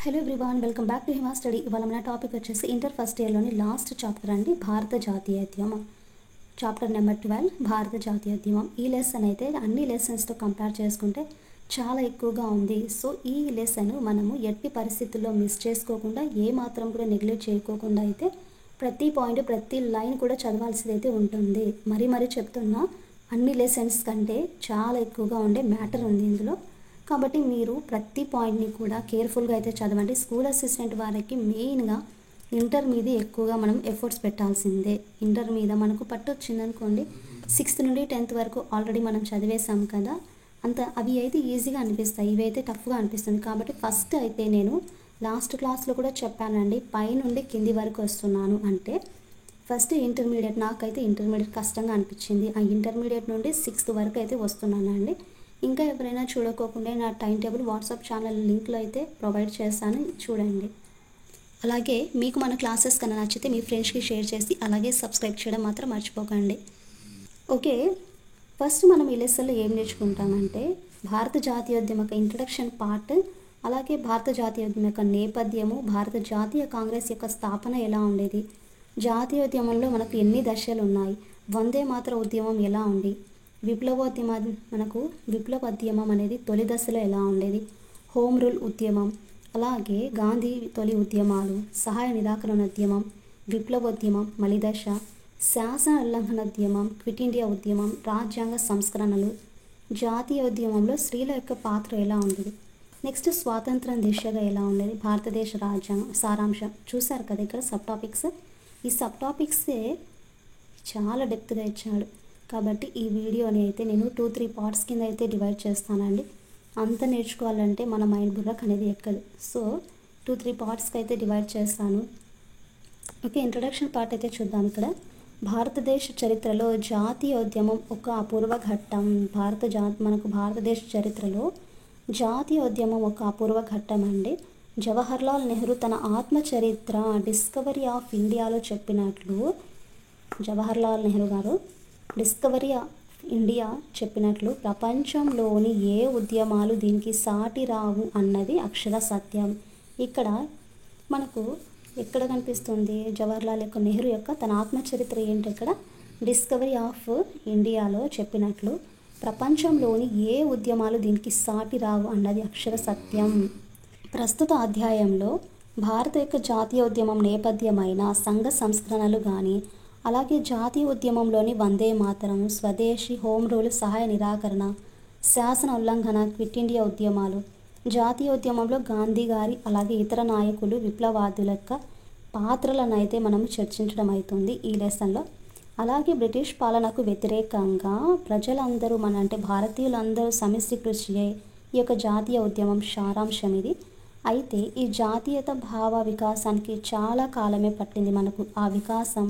Hello everyone, welcome back to Hima study. ఇవాళ మన topic వచ్చేసి ఇంటర్ ఫస్ట్ ఇయర్లోని లాస్ట్ చాప్టర్ అండి, భారత జాతీయోద్యమం. చాప్టర్ నెంబర్ 12 భారత జాతీయోద్యమం. ఈ లెసన్ అయితే అన్ని లెసన్స్తో కంపేర్ చేసుకుంటే చాలా ఎక్కువగా ఉంది. సో ఈ లెసన్ మనము ఎట్టి పరిస్థితుల్లో మిస్ చేసుకోకుండా, ఏ మాత్రం కూడా నెగ్లెక్ట్ చేయకోకుండా అయితే ప్రతి పాయింట్ ప్రతి లైన్ కూడా చదవాల్సింది అయితే ఉంటుంది. మరీ చెప్తున్నా, అన్ని లెసన్స్ కంటే చాలా ఎక్కువగా ఉండే మ్యాటర్ ఉంది ఇందులో. కాబట్టి మీరు ప్రతి పాయింట్ని కూడా కేర్ఫుల్గా అయితే చదవండి. స్కూల్ అసిస్టెంట్ వారికి మెయిన్గా ఇంటర్ మీద ఎక్కువగా మనం ఎఫర్ట్స్ పెట్టాల్సిందే. ఇంటర్ మీద మనకు పట్టు వచ్చిందనుకోండి, 6th నుండి 10th వరకు ఆల్రెడీ మనం చదివేసాం కదా, అవి అయితే ఈజీగా అనిపిస్తాయి, ఇవి అయితే టఫ్గా అనిపిస్తుంది. కాబట్టి ఫస్ట్ అయితే నేను లాస్ట్ క్లాస్లో కూడా చెప్పానండి, పై నుండి కింది వరకు వస్తున్నాను అంటే ఫస్ట్ ఇంటర్మీడియట్. నాకైతే ఇంటర్మీడియట్ కష్టంగా అనిపించింది. ఆ ఇంటర్మీడియట్ నుండి 6th వరకు అయితే వస్తున్నానండి. ఇంకా ఎవరైనా చూడకోకుండా నా టైం టేబుల్ వాట్సాప్ ఛానల్ లింక్లో అయితే ప్రొవైడ్ చేస్తాను, చూడండి. అలాగే మీకు మన క్లాసెస్ కన్నా నచ్చితే మీ ఫ్రెండ్స్కి షేర్ చేసి అలాగే సబ్స్క్రైబ్ చేయడం మాత్రం మర్చిపోకండి. ఓకే, ఫస్ట్ మనం ఈ లెసన్లో ఏం నేర్చుకుంటామంటే భారత జాతీయోద్యమ యొక్క ఇంట్రడక్షన్ పార్ట్, అలాగే భారత జాతీయోద్యమ యొక్క నేపథ్యము, భారత జాతీయ కాంగ్రెస్ యొక్క స్థాపన ఎలా ఉండేది, జాతీయోద్యమంలో మనకు ఎన్ని దశలు ఉన్నాయి, వందే మాతర ఉద్యమం ఎలా ఉంది, విప్లవోద్యమం అనేది తొలి దశలో ఎలా ఉండేది, హోమ్ రూల్ ఉద్యమం, అలాగే గాంధీ తొలి ఉద్యమాలు, సహాయ నిరాకరణ ఉద్యమం, విప్లవోద్యమం మలి దశ, శాసన ఉల్లంఘనోద్యమం, క్విట్ ఇండియా ఉద్యమం, రాజ్యాంగ సంస్కరణలు, జాతీయోద్యమంలో స్త్రీల యొక్క పాత్ర ఎలా ఉండేది, నెక్స్ట్ స్వాతంత్రం దిశగా ఎలా ఉండేది, భారతదేశ రాజ్యాంగం సారాంశం. చూశారు కదా ఇక్కడ సబ్ టాపిక్స్. ఈ సబ్ టాపిక్సే చాలా డెప్త్గా ఇచ్చాడు. కాబట్టి ఈ వీడియోని అయితే నేను 2-3 పార్ట్స్ కింద అయితే డివైడ్ చేస్తానండి. అంత నేర్చుకోవాలంటే మన మైండ్ బుర్రకు అనేది ఎక్కదు. సో 2-3 పార్ట్స్కి అయితే డివైడ్ చేస్తాను. ఓకే, ఇంట్రడక్షన్ పార్ట్ అయితే చూద్దాం. ఇక్కడ భారతదేశ చరిత్రలో జాతీయోద్యమం ఒక అపూర్వ ఘట్టం. మనకు భారతదేశ చరిత్రలో జాతీయోద్యమం ఒక అపూర్వ ఘట్టం అండి. జవహర్లాల్ నెహ్రూ తన ఆత్మచరిత్ర డిస్కవరీ ఆఫ్ ఇండియాలో చెప్పినట్లు, జవహర్లాల్ నెహ్రూ గారు డిస్కవరీ ఆఫ్ ఇండియా చెప్పినట్లు ప్రపంచంలోని ఏ ఉద్యమాలు దీనికి సాటి రావు అన్నది అక్షర సత్యం. ఇక్కడ మనకు ఎక్కడ కనిపిస్తుంది, జవహర్లాల్ యొక్క నెహ్రూ యొక్క తన ఆత్మచరిత్ర ఏంటి, ఇక్కడ డిస్కవరీ ఆఫ్ ఇండియాలో చెప్పినట్లు ప్రపంచంలోని ఏ ఉద్యమాలు దీనికి సాటి రావు అన్నది అక్షర సత్యం. ప్రస్తుత అధ్యాయంలో భారత యొక్క జాతీయోద్యమం నేపథ్యమైన సంఘ సంస్కరణలు కానీ, అలాగే జాతీయ ఉద్యమంలోని వందే మాతరం, స్వదేశీ, హోమ్ రూల్, సహాయ నిరాకరణ, శాసన ఉల్లంఘన, క్విట్ ఇండియా ఉద్యమాలు, జాతీయ ఉద్యమంలో గాంధీ గారి అలాగే ఇతర నాయకులు, విప్లవాదుల యొక్క పాత్రలను అయితే మనం చర్చించడం అవుతుంది ఈ లెసన్లో. అలాగే బ్రిటిష్ పాలనకు వ్యతిరేకంగా ప్రజలందరూ అంటే భారతీయులందరూ సమిష్టి కృషియే ఈ యొక్క జాతీయ ఉద్యమం సారాంశం ఇది. అయితే ఈ జాతీయత భావ వికాసానికి చాలా కాలమే పట్టింది. మనకు ఆ వికాసం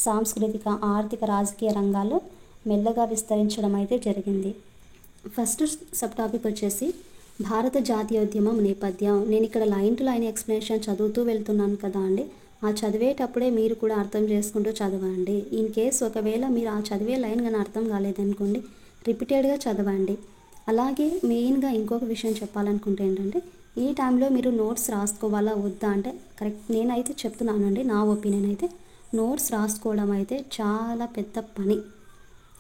సాంస్కృతిక, ఆర్థిక, రాజకీయ రంగాల్లో మెల్లగా విస్తరించడం అయితే జరిగింది. ఫస్ట్ సబ్ టాపిక్ వచ్చేసి భారత జాతీయోద్యమం నేపథ్యం. నేను ఇక్కడ లైన్ టు లైన్ ఎక్స్ప్లెనేషన్ చదువుతూ వెళ్తున్నాను కదా అండి, ఆ చదివేటప్పుడే మీరు కూడా అర్థం చేసుకుంటూ చదవండి. ఇన్ కేస్ ఒకవేళ మీరు ఆ చదివే లైన్ కానీ అర్థం కాలేదనుకోండి, రిపీటెడ్గా చదవండి. అలాగే మెయిన్గా ఇంకొక విషయం చెప్పాలనుకుంటే ఏంటంటే, ఈ టైంలో మీరు నోట్స్ రాసుకోవాలా వద్దా అంటే కరెక్ట్ నేనైతే చెప్తున్నానండి, నా ఒపీనియన్ అయితే నోట్స్ రాసుకోవడం అయితే చాలా పెద్ద పని.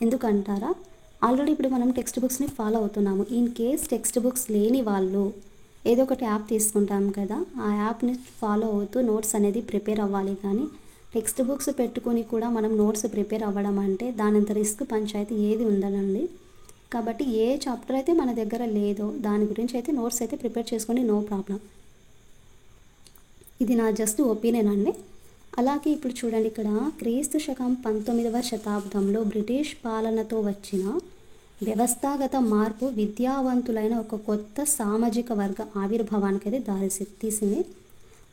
ఎందుకంటారా, ఆల్రెడీ ఇప్పుడు మనం టెక్స్ట్ బుక్స్ని ఫాలో అవుతున్నాము. ఇన్ కేస్ టెక్స్ట్ బుక్స్ లేని వాళ్ళు ఏదో ఒకటి యాప్ తీసుకుంటాం కదా, ఆ యాప్ని ఫాలో అవుతూ నోట్స్ అనేది ప్రిపేర్ అవ్వాలి. కానీ టెక్స్ట్ బుక్స్ పెట్టుకొని కూడా మనం నోట్స్ ప్రిపేర్ అవ్వడం అంటే దానంత రిస్క్ పంచాయతీ ఏది ఉండదండి. కాబట్టి ఏ చాప్టర్ అయితే మన దగ్గర లేదో దాని గురించి అయితే నోట్స్ అయితే ప్రిపేర్ చేసుకోండి, నో ప్రాబ్లం. ఇది నా జస్ట్ ఒపీనియన్ అండి. అలాగే ఇప్పుడు చూడండి, ఇక్కడ క్రీస్తు శకం 19వ శతాబ్దంలో బ్రిటిష్ పాలనతో వచ్చిన వ్యవస్థాగత మార్పు విద్యావంతులైన ఒక కొత్త సామాజిక వర్గ ఆవిర్భావానికి అయితే తీసింది.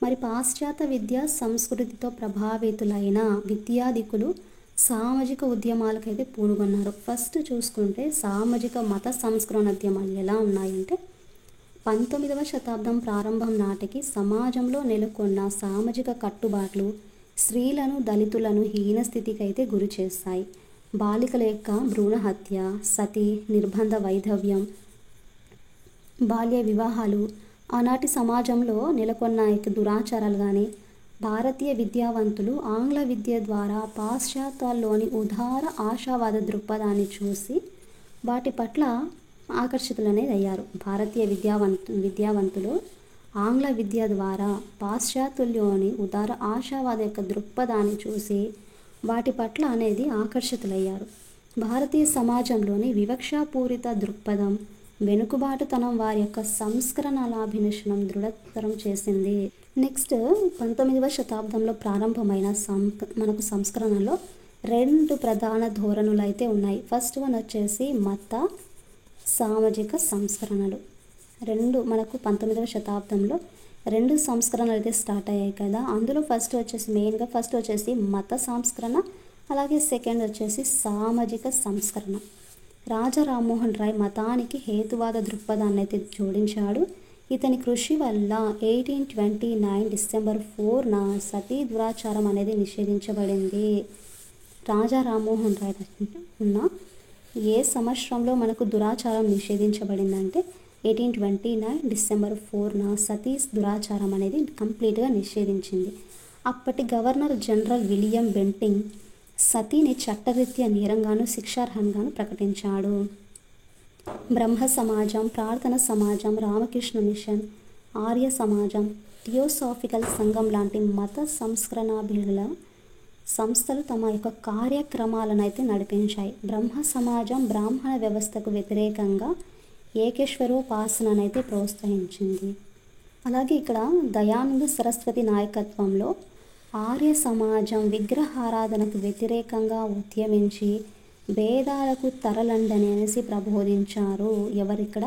మరి పాశ్చాత్య విద్యా సంస్కృతితో ప్రభావితులైన విద్యాధికులు సామాజిక ఉద్యమాలకైతే పూనుగొన్నారు. ఫస్ట్ చూసుకుంటే సామాజిక మత సంస్కరణోద్యమాలు ఎలా ఉన్నాయంటే, 19వ శతాబ్దం ప్రారంభం నాటికి సమాజంలో నెలకొన్న సామాజిక కట్టుబాట్లు స్త్రీలను, దళితులను హీనస్థితికి అయితే గురి చేస్తాయి. బాలికల యొక్క భ్రూణ హత్య, సతి, నిర్బంధ వైధవ్యం, బాల్య వివాహాలు, ఆనాటి సమాజంలో నెలకొన్న దురాచారాలు కానీ, భారతీయ విద్యావంతులు ఆంగ్ల విద్య ద్వారా పాశ్చాత్యాల్లోని ఉదార ఆశావాద దృక్పథాన్ని చూసి వాటి పట్ల ఆకర్షితులనేది అయ్యారు. భారతీయ విద్యావంతులు ఆంగ్ల విద్య ద్వారా పాశ్చాత్యుల్లోని ఉదార ఆశావాద యొక్క దృక్పథాన్ని చూసి వాటి పట్ల అనేది ఆకర్షితులయ్యారు. భారతీయ సమాజంలోని వివక్షాపూరిత దృక్పథం, వెనుకబాటుతనం వారి యొక్క సంస్కరణాభినిషణం దృఢతరం చేసింది. నెక్స్ట్ 19వ శతాబ్దంలో ప్రారంభమైన మనకు సంస్కరణలో 2 ప్రధాన ధోరణులు అయితే ఉన్నాయి. ఫస్ట్ వన్ వచ్చేసి మత సామాజిక సంస్కరణలు. మనకు 19వ శతాబ్దంలో 2 సంస్కరణలు అయితే స్టార్ట్ అయ్యాయి కదా. అందులో ఫస్ట్ వచ్చేసి మత సంస్కరణ, అలాగే సెకండ్ వచ్చేసి సామాజిక సంస్కరణ. రాజా రామ్మోహన్ రాయ్ మతానికి హేతువాద దృక్పథాన్ని అయితే జోడించాడు. ఇతని కృషి వల్ల 1829 డిసెంబర్ 4న సతీ దురాచారం అనేది నిషేధించబడింది. రాజా రామ్మోహన్ రాయ్ ఉన్న ఏ సంవత్సరంలో మనకు దురాచారం నిషేధించబడిందంటే 1829 డిసెంబర్ 4న సతీ దురాచారం అనేది కంప్లీట్గా నిషేధించింది. అప్పటి గవర్నర్ జనరల్ విలియం బెంటింగ్ సతీని చట్టరీత్యా నేరంగాను శిక్షార్హంగాను ప్రకటించాడు. బ్రహ్మ సమాజం, ప్రార్థన సమాజం, రామకృష్ణ మిషన్, ఆర్య సమాజం, థియోసాఫికల్ సంఘం లాంటి మత సంస్కరణాభిల సంస్థలు తమ యొక్క కార్యక్రమాలను అయితే నడిపించాయి. బ్రహ్మ సమాజం బ్రాహ్మణ వ్యవస్థకు వ్యతిరేకంగా ఏకేశ్వరోపాసననైతే ప్రోత్సహించింది. అలాగే ఇక్కడ దయానంద సరస్వతి నాయకత్వంలో ఆర్య సమాజం విగ్రహారాధనకు వ్యతిరేకంగా ఉద్యమించి వేదాలకు తరలండని అనేసి ప్రబోధించారు. ఎవరిక్కడ?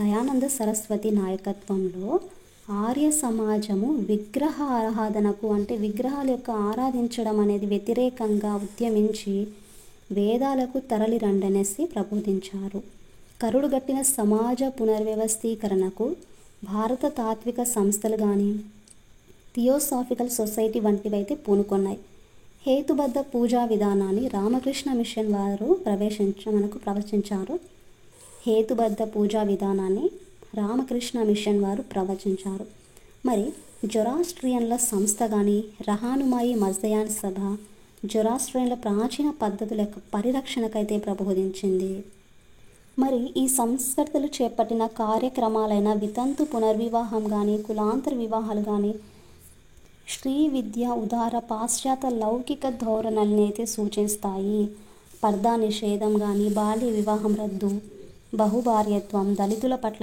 దయానంద సరస్వతి నాయకత్వంలో ఆర్య సమాజము విగ్రహ ఆరాధనకు అంటే విగ్రహాల యొక్క ఆరాధించడం అనేది వ్యతిరేకంగా ఉద్యమించి వేదాలకు తరలి రండనేసి ప్రబోధించారు. కరుడుగట్టిన సమాజ పునర్వ్యవస్థీకరణకు భారత తాత్విక సంస్థలు కానీ థియోసాఫికల్ సొసైటీ వంటివైతే పూనుకొన్నాయి. హేతుబద్ధ పూజా విధానాన్ని రామకృష్ణ మిషన్ వారు ప్రవచించారు. హేతుబద్ధ పూజా విధానాన్ని రామకృష్ణ మిషన్ వారు ప్రవచించారు. మరి జొరాస్ట్రియన్ల సంస్థ కానీ రహానుమాయి మజ్దయాన్ సభ జొరాస్ట్రియన్ల ప్రాచీన పద్ధతుల యొక్క పరిరక్షణకైతే ప్రబోధించింది. మరి ఈ సంస్కర్తలు చేపట్టిన కార్యక్రమాలైన వితంతు పునర్వివాహం కానీ, కులాంతర వివాహాలు కానీ, స్త్రీ విద్య ఉదార పాశ్చాత్య లౌకిక ధోరణులను అయితే సూచిస్తాయి. పర్దా నిషేధం కానీ, బాల్య వివాహం రద్దు, బహుభార్యత్వం, దళితుల పట్ల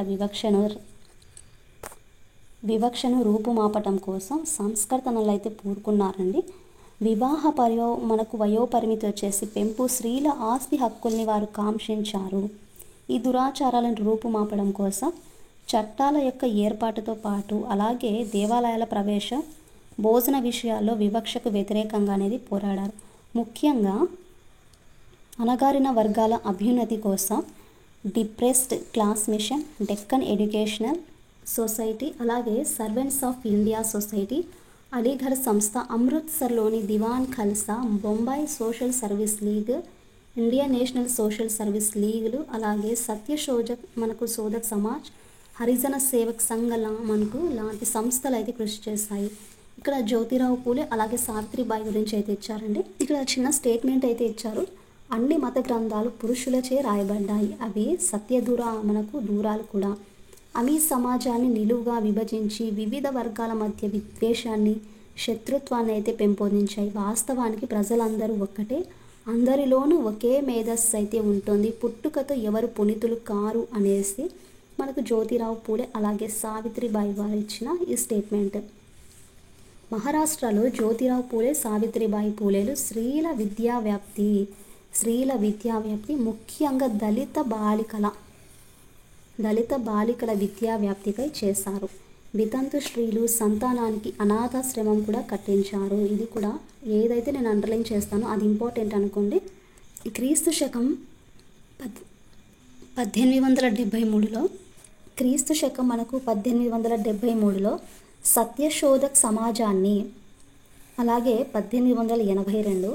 వివక్షను రూపుమాపటం కోసం సంస్కర్తనలు అయితే పూనుకున్నారండి. వివాహ మనకు వయోపరిమితి వచ్చేసి పెంపు, స్త్రీల ఆస్తి హక్కుల్ని వారు కాంక్షించారు. ఈ దురాచారాలను రూపుమాపడం కోసం చట్టాల యొక్క ఏర్పాటుతో పాటు అలాగే దేవాలయాల ప్రవేశం, భోజన విషయాల్లో వివక్షకు వ్యతిరేకంగా అనేది పోరాడారు. ముఖ్యంగా అణగారిన వర్గాల అభ్యున్నతి కోసం depressed class mission, Deccan educational society, అలాగే servants of India society, Aligarh సంస్థ, అమృత్సర్లోని Diwan Khalsa, Bombay social service league, Indian national social service లీగులు, అలాగే శోధక్ సమాజ్, హరిజన సేవక్ సంఘ లాంటి సంస్థలు అయితే కృషి చేశాయి. ఇక్కడ జ్యోతిరావు పూలే అలాగే సావిత్రిబాయి గురించి అయితే ఇచ్చారండి. ఇక్కడ చిన్న స్టేట్మెంట్ అయితే ఇచ్చారు. అన్ని మత గ్రంథాలు పురుషులచే రాయబడ్డాయి. అవి దూరాలు కూడా. అవి సమాజాన్ని నిలువుగా విభజించి వివిధ వర్గాల మధ్య విద్వేషాన్ని, శత్రుత్వాన్ని అయితే పెంపొందించాయి. వాస్తవానికి ప్రజలందరూ ఒక్కటే, అందరిలోనూ ఒకే మేధస్సు అయితే ఉంటుంది. పుట్టుకతో ఎవరు పునీతులు కారు అనేసి మనకు జ్యోతిరావు పూలే అలాగే సావిత్రిబాయి వారు ఇచ్చిన ఈ స్టేట్మెంట్. మహారాష్ట్రలో జ్యోతిరావు పూలే, సావిత్రిబాయి పూలేలు స్త్రీల విద్యావ్యాప్తి ముఖ్యంగా దళిత బాలికల విద్యావ్యాప్తికై చేశారు. వితంతు స్త్రీలు సంతానానికి అనాథాశ్రమం కూడా కట్టించారు. ఇది కూడా ఏదైతే నేను అండర్లైన్ చేస్తానో అది ఇంపార్టెంట్ అనుకోండి. క్రీస్తు శకం 1873లో సత్యశోధక్ సమాజాన్ని, అలాగే 1882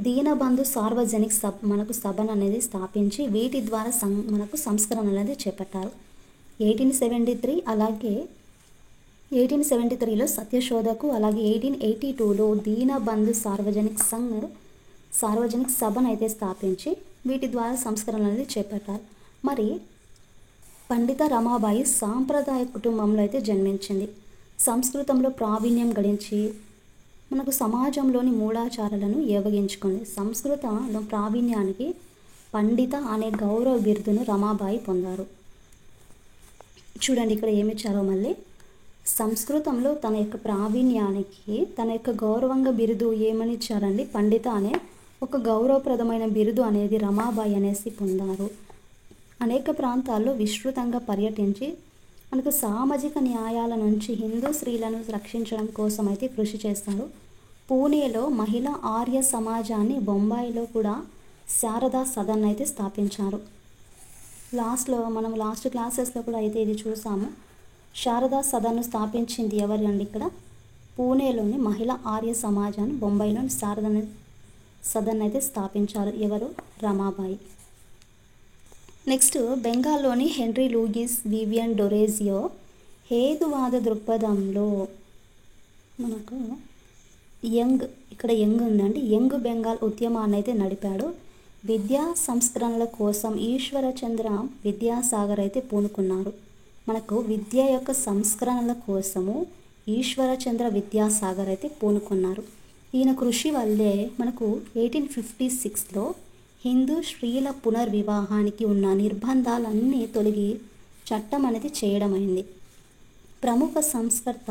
దీనబంధు సార్వజనిక్ సభను అనేది స్థాపించి వీటి ద్వారా మనకు సంస్కరణ అనేది చేపట్టారు. 1873 అలాగే 1873లో సత్యశోధకు, అలాగే 1882లో దీనబంధు సార్వజనిక సభను అయితే స్థాపించి వీటి ద్వారా సంస్కరణలు అనేది చేపట్టారు. మరి పండిత రమాబాయి సాంప్రదాయ కుటుంబంలో అయితే జన్మించింది. సంస్కృతంలో ప్రావీణ్యం గడించి మనకు సమాజంలోని మూఢాచారాలను ఏవగించుకుంది. సంస్కృతంలో ప్రావీణ్యానికి పండిత అనే గౌరవ బిరుదును రమాబాయి పొందారు. చూడండి ఇక్కడ ఏమిచ్చారో మళ్ళీ, సంస్కృతంలో తన యొక్క ప్రావీణ్యానికి తన యొక్క గౌరవంగా బిరుదు ఏమని ఇచ్చారండి, పండిత అనే ఒక గౌరవప్రదమైన బిరుదు అనేది రమాబాయి అనేసి పొందారు. అనేక ప్రాంతాల్లో విస్తృతంగా పర్యటించి మనకు సామాజిక న్యాయాల నుంచి హిందూ స్త్రీలను రక్షించడం కోసం అయితే కృషి చేస్తారు. పూణేలో మహిళా ఆర్య సమాజాన్ని, బొంబాయిలో కూడా శారదా సదన్ అయితే స్థాపించారు. మనం లాస్ట్ క్లాసెస్లో కూడా అయితే ఇది చూసాము. శారదా సదన్ను స్థాపించింది ఎవరు అండి, ఇక్కడ పూణేలోని మహిళా ఆర్య సమాజాన్ని, బొంబాయిలోని శారదా సదన్ అయితే స్థాపించారు. ఎవరు, రమాబాయి. నెక్స్ట్ బెంగాల్లోని హెన్రీ లూయిస్ వివియన్ డొరేజియో హేతువాద దృక్పథంలో మనకు యంగ్ ఉందండి, యంగ్ బెంగాల్ ఉద్యమాన్ని అయితే నడిపాడు. విద్యా సంస్కరణల కోసం ఈశ్వరచంద్ర విద్యాసాగర్ అయితే పూనుకున్నారు. మనకు విద్య యొక్క సంస్కరణల కోసము ఈశ్వరచంద్ర విద్యాసాగర్ అయితే పూనుకున్నారు. ఈయన కృషి వల్లే మనకు 1856లో హిందూ స్త్రీల పునర్వివాహానికి ఉన్న నిర్బంధాలన్నీ తొలగి చట్టం అనేది చేయడమైంది. ప్రముఖ సంస్కర్త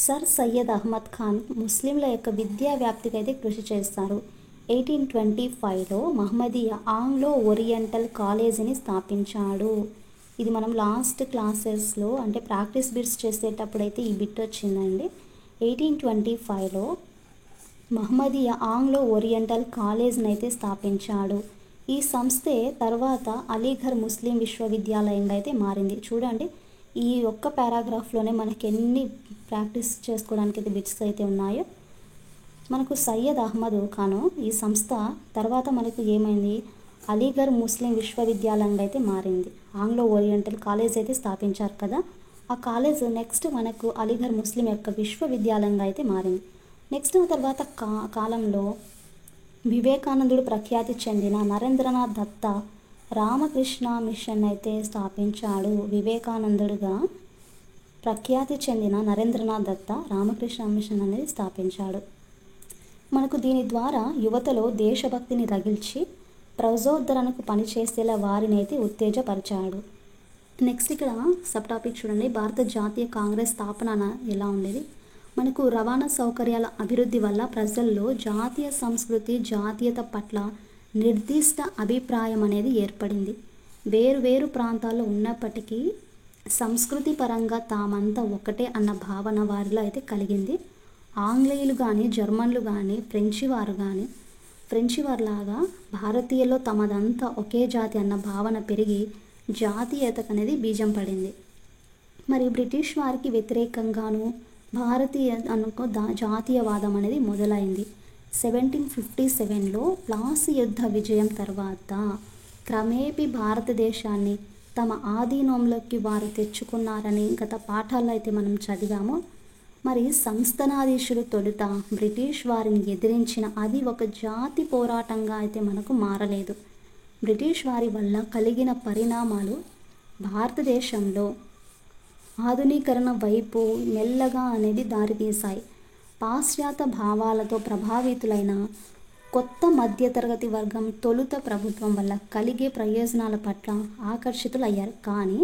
సర్ సయ్యద్ అహ్మద్ ఖాన్ ముస్లింల యొక్క విద్యా వ్యాప్తికి అయితే కృషి చేస్తారు. 1825లో మహమ్మదీయ ఆంగ్లో ఓరియంటల్ కాలేజీని స్థాపించాడు. ఇది మనం లాస్ట్ క్లాసెస్లో అంటే ప్రాక్టీస్ బిట్స్ చేసేటప్పుడు అయితే ఈ బిట్ వచ్చిందండి. 1825లో మహమ్మదీయ ఆంగ్లో ఓరియంటల్ కాలేజ్ని అయితే స్థాపించాడు. ఈ సంస్థే తర్వాత అలీఘర్ ముస్లిం విశ్వవిద్యాలయంగా అయితే మారింది. చూడండి ఈ ఒక్క పారాగ్రాఫ్లోనే మనకి ఎన్ని ప్రాక్టీస్ చేసుకోవడానికి అయితే బిట్స్ అయితే ఉన్నాయో. మనకు సయ్యద్ అహ్మద్ ఖాను ఈ సంస్థ తర్వాత మనకు ఏమైంది, అలీఘర్ ముస్లిం విశ్వవిద్యాలయంగా అయితే మారింది. ఆంగ్లో ఓరియంటల్ కాలేజ్ అయితే స్థాపించారు కదా, ఆ కాలేజ్ నెక్స్ట్ మనకు అలీఘర్ ముస్లిం యొక్క విశ్వవిద్యాలయంగా అయితే మారింది. నెక్స్ట్ తర్వాత కాలంలో వివేకానందుడు ప్రఖ్యాతి చెందిన నరేంద్రనాథ్ దత్తా రామకృష్ణ మిషన్ అయితే స్థాపించాడు. వివేకానందుడుగా ప్రఖ్యాతి చెందిన నరేంద్రనాథ్ దత్తా రామకృష్ణ మిషన్ అనేది స్థాపించాడు. మనకు దీని ద్వారా యువతలో దేశభక్తిని రగిల్చి ప్రజోద్ధరణకు పనిచేసేలా వారిని అయితే ఉత్తేజపరిచాడు. నెక్స్ట్ ఇక్కడ సబ్ టాపిక్ చూడండి, భారత జాతీయ కాంగ్రెస్ స్థాపన ఎలా ఉండేది. మనకు రవాణా సౌకర్యాల అభివృద్ధి వల్ల ప్రజల్లో జాతీయ సంస్కృతి, జాతీయత పట్ల నిర్దిష్ట అభిప్రాయం అనేది ఏర్పడింది. వేరు ప్రాంతాల్లో ఉన్నప్పటికీ సంస్కృతి పరంగా తామంతా ఒకటే అన్న భావన వారిలో అయితే కలిగింది. ఆంగ్లేయులు కానీ, జర్మన్లు కానీ, ఫ్రెంచి వారిలాగా భారతీయుల్లో తమదంతా ఒకే జాతి అన్న భావన పెరిగి జాతీయతకు అనేది బీజం పడింది. మరి బ్రిటిష్ వారికి వ్యతిరేకంగాను జాతీయవాదం అనేది మొదలైంది. 1757లో ప్లాసీ యుద్ధ విజయం తర్వాత క్రమేపీ భారతదేశాన్ని తమ ఆధీనంలోకి వారు తెచ్చుకున్నారని గత పాఠాల్లో అయితే మనం చదివాము. మరి సంస్థానాధీశులు తొలుత బ్రిటిష్ వారిని ఎదిరించిన అది ఒక జాతి పోరాటంగా అయితే మనకు మారలేదు. బ్రిటిష్ వారి వల్ల కలిగిన పరిణామాలు భారతదేశంలో ఆధునీకరణ వైపు మెల్లగా అనేది దారితీశాయి. పాశ్చాత్య భావాలతో ప్రభావితులైన కొత్త మధ్యతరగతి వర్గం తొలుత ప్రభుత్వం వల్ల కలిగే ప్రయోజనాల పట్ల ఆకర్షితులయ్యారు. కానీ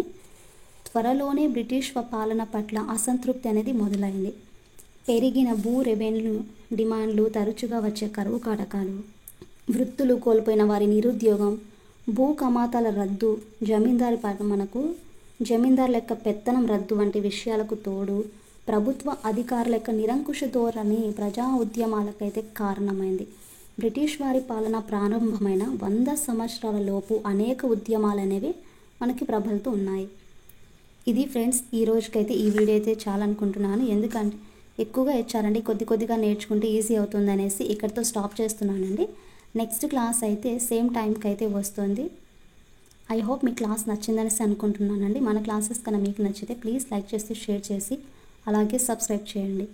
త్వరలోనే బ్రిటిష్ పాలన పట్ల అసంతృప్తి అనేది మొదలైంది. పెరిగిన భూ రెవెన్యూ డిమాండ్లు, తరచుగా వచ్చే కరువు కాటకాలు, వృత్తులు కోల్పోయిన వారి నిరుద్యోగం, భూ కమాతాల రద్దు, జమీందారుల యొక్క పెత్తనం రద్దు వంటి విషయాలకు తోడు ప్రభుత్వ అధికారుల యొక్క నిరంకుశ ధోరణి ప్రజా ఉద్యమాలకైతే కారణమైంది. బ్రిటిష్ వారి పాలన ప్రారంభమైన 100 సంవత్సరాల లోపు అనేక ఉద్యమాలు అనేవి మనకి ప్రబలుతూ ఉన్నాయి. ఇది ఫ్రెండ్స్ ఈ రోజుకైతే ఈ వీడియో అయితే చాలా అనుకుంటున్నాను. ఎందుకంటే ఎక్కువగా ఇచ్చారండి, కొద్దిగా నేర్చుకుంటే ఈజీ అవుతుంది అనేసి ఇక్కడితో స్టాప్ చేస్తున్నానండి. నెక్స్ట్ క్లాస్ అయితే సేమ్ టైంకి అయితే వస్తుంది. ఐ హోప్ మీ క్లాస్ నచ్చిందనేసి అనుకుంటున్నానండి. మన క్లాసెస్ కన్నా మీకు నచ్చితే ప్లీజ్ లైక్ చేసి షేర్ చేసి అలాగే సబ్స్క్రైబ్ చేయండి.